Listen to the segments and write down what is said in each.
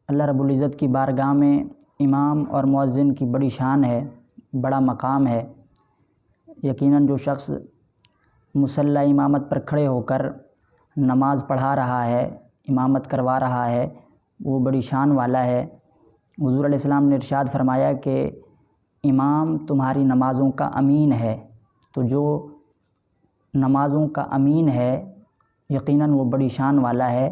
اللہ رب العزت کی بارگاہ میں امام اور مؤذن کی بڑی شان ہے، بڑا مقام ہے۔ یقیناً جو شخص مصلی امامت پر کھڑے ہو کر نماز پڑھا رہا ہے، امامت کروا رہا ہے، وہ بڑی شان والا ہے۔ حضور علیہ السلام نے ارشاد فرمایا کہ امام تمہاری نمازوں کا امین ہے، تو جو نمازوں کا امین ہے یقیناً وہ بڑی شان والا ہے۔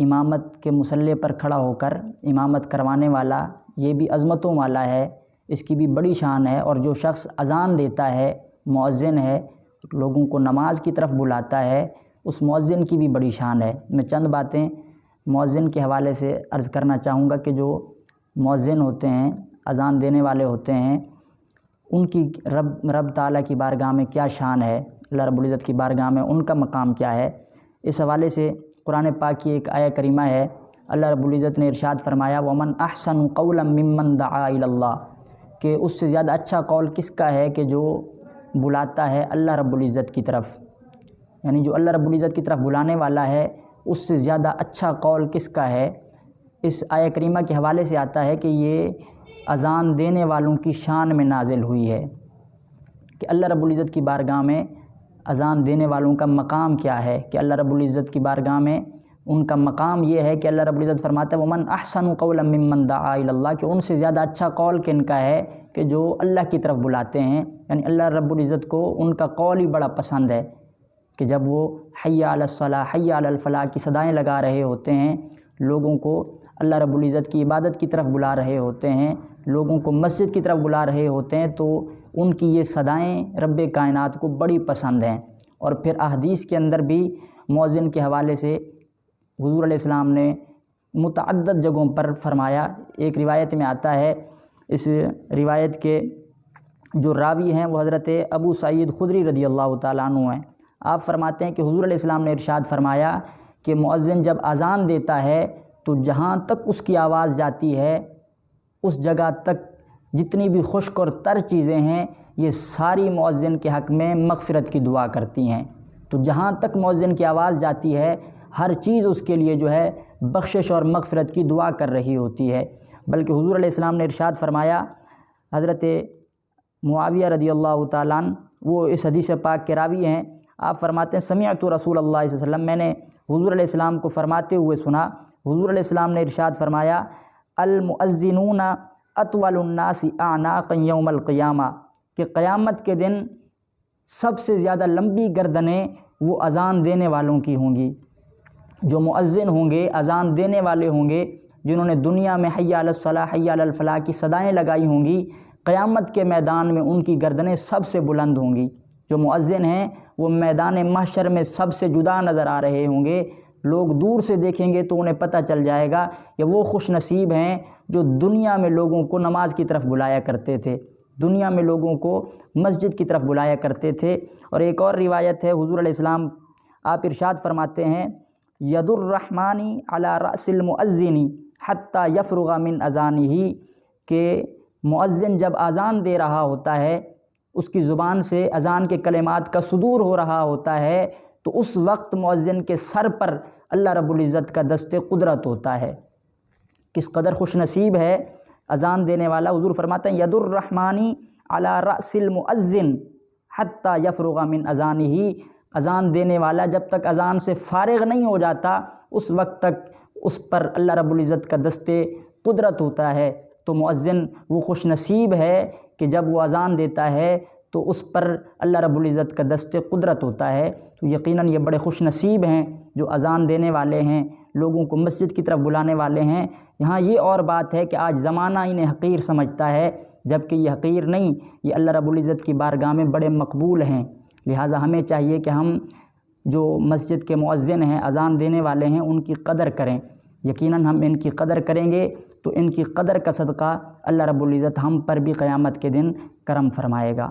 امامت کے مصلی پر کھڑا ہو کر امامت کروانے والا یہ بھی عظمتوں والا ہے، اس کی بھی بڑی شان ہے۔ اور جو شخص اذان دیتا ہے، مؤذن ہے، لوگوں کو نماز کی طرف بلاتا ہے، اس مؤذن کی بھی بڑی شان ہے۔ میں چند باتیں مؤذن کے حوالے سے عرض کرنا چاہوں گا کہ جو مؤذن ہوتے ہیں، اذان دینے والے ہوتے ہیں، ان کی رب تعالیٰ کی بارگاہ میں کیا شان ہے، اللہ رب العزت کی بارگاہ میں ان کا مقام کیا ہے۔ اس حوالے سے قرآن پاک کی ایک آیہ کریمہ ہے، اللہ رب العزت نے ارشاد فرمایا وَمَنْ أَحْسَنُ قَوْلًا مِّمَّنْ دَعَا إِلَى اللَّهِ، کہ اس سے زیادہ اچھا قول کس کا ہے کہ جو بلاتا ہے اللہ رب العزت کی طرف، یعنی جو اللہ رب العزت کی طرف بلانے والا ہے اس سے زیادہ اچھا قول کس کا ہے۔ اس آیہ کریمہ کے حوالے سے آتا ہے کہ یہ اذان دینے والوں کی شان میں نازل ہوئی ہے کہ اللہ رب العزت کی بارگاہ میں اذان دینے والوں کا مقام کیا ہے، کہ اللہ رب العزت کی بارگاہ میں ان کا مقام یہ ہے کہ اللہ رب العزت فرماتا ہے وَمَنْ أَحْسَنُ قَوْلًا مِّمَّنْ دَعَا إِلَى اللَّهِ، کہ ان سے زیادہ اچھا قول کن کا ہے کہ جو اللہ کی طرف بلاتے ہیں، یعنی اللہ رب العزت کو ان کا قول ہی بڑا پسند ہے کہ جب وہ حی علی الصلاۃ حی علی الفلاح کی صدائیں لگا رہے ہوتے ہیں، لوگوں کو اللہ رب العزت کی عبادت کی طرف بلا رہے ہوتے ہیں، لوگوں کو مسجد کی طرف بلا رہے ہوتے ہیں، تو ان کی یہ صدائیں رب کائنات کو بڑی پسند ہیں۔ اور پھر احادیث کے اندر بھی مؤذن کے حوالے سے حضور علیہ السلام نے متعدد جگہوں پر فرمایا۔ ایک روایت میں آتا ہے، اس روایت کے جو راوی ہیں وہ حضرت ابو سعید خدری رضی اللہ تعالیٰ عنہ ہیں۔ آپ فرماتے ہیں کہ حضور علیہ السلام نے ارشاد فرمایا کہ مؤذن جب اذان دیتا ہے تو جہاں تک اس کی آواز جاتی ہے اس جگہ تک جتنی بھی خشک اور تر چیزیں ہیں یہ ساری مؤذن کے حق میں مغفرت کی دعا کرتی ہیں۔ تو جہاں تک مؤذن کی آواز جاتی ہے ہر چیز اس کے لیے جو ہے بخشش اور مغفرت کی دعا کر رہی ہوتی ہے۔ بلکہ حضور علیہ السلام نے ارشاد فرمایا، حضرت معاویہ رضی اللہ تعالیٰ عنہ وہ اس حدیث پاک کے راوی ہیں، آپ فرماتے ہیں سمعت رسول اللہ صلی اللہ علیہ وسلم، میں نے حضور علیہ السلام کو فرماتے ہوئے سنا، حضور علیہ السلام نے ارشاد فرمایا المؤذنون اطول الناس اعناقا یوم القیامہ، کہ قیامت کے دن سب سے زیادہ لمبی گردنیں وہ اذان دینے والوں کی ہوں گی۔ جو مؤذن ہوں گے، اذان دینے والے ہوں گے، جنہوں نے دنیا میں حی علی الصلاۃ حی علی الفلاح کی صدائیں لگائی ہوں گی، قیامت کے میدان میں ان کی گردنیں سب سے بلند ہوں گی۔ جو مؤذن ہیں وہ میدان محشر میں سب سے جدا نظر آ رہے ہوں گے، لوگ دور سے دیکھیں گے تو انہیں پتہ چل جائے گا کہ وہ خوش نصیب ہیں جو دنیا میں لوگوں کو نماز کی طرف بلایا کرتے تھے، دنیا میں لوگوں کو مسجد کی طرف بلایا کرتے تھے۔ اور ایک اور روایت ہے، حضور علیہ السلام آپ ارشاد فرماتے ہیں ید الرحمن علی رأس المؤذن حتی یفرغ من اذانہ، کہ مؤذن جب اذان دے رہا ہوتا ہے اس کی زبان سے اذان کے کلمات کا صدور ہو رہا ہوتا ہے تو اس وقت مؤذن کے سر پر اللہ رب العزت کا دست قدرت ہوتا ہے۔ کس قدر خوش نصیب ہے اذان دینے والا۔ حضور فرماتے ہیں ید الرحمن علی رأس المؤذن حتی یفرغ من اذانہ، اذان دینے والا جب تک اذان سے فارغ نہیں ہو جاتا اس وقت تک اس پر اللہ رب العزت کا دست قدرت ہوتا ہے۔ تو مؤذن وہ خوش نصیب ہے کہ جب وہ اذان دیتا ہے تو اس پر اللہ رب العزت کا دست قدرت ہوتا ہے۔ تو یقیناً یہ بڑے خوش نصیب ہیں جو اذان دینے والے ہیں، لوگوں کو مسجد کی طرف بلانے والے ہیں۔ یہاں یہ اور بات ہے کہ آج زمانہ انہیں حقیر سمجھتا ہے، جبکہ یہ حقیر نہیں، یہ اللہ رب العزت کی بارگاہ میں بڑے مقبول ہیں۔ لہٰذا ہمیں چاہیے کہ ہم جو مسجد کے مؤذن ہیں، اذان دینے والے ہیں، ان کی قدر کریں۔ یقیناً ہم ان کی قدر کریں گے تو ان کی قدر کا صدقہ اللہ رب العزت ہم پر بھی قیامت کے دن کرم فرمائے گا۔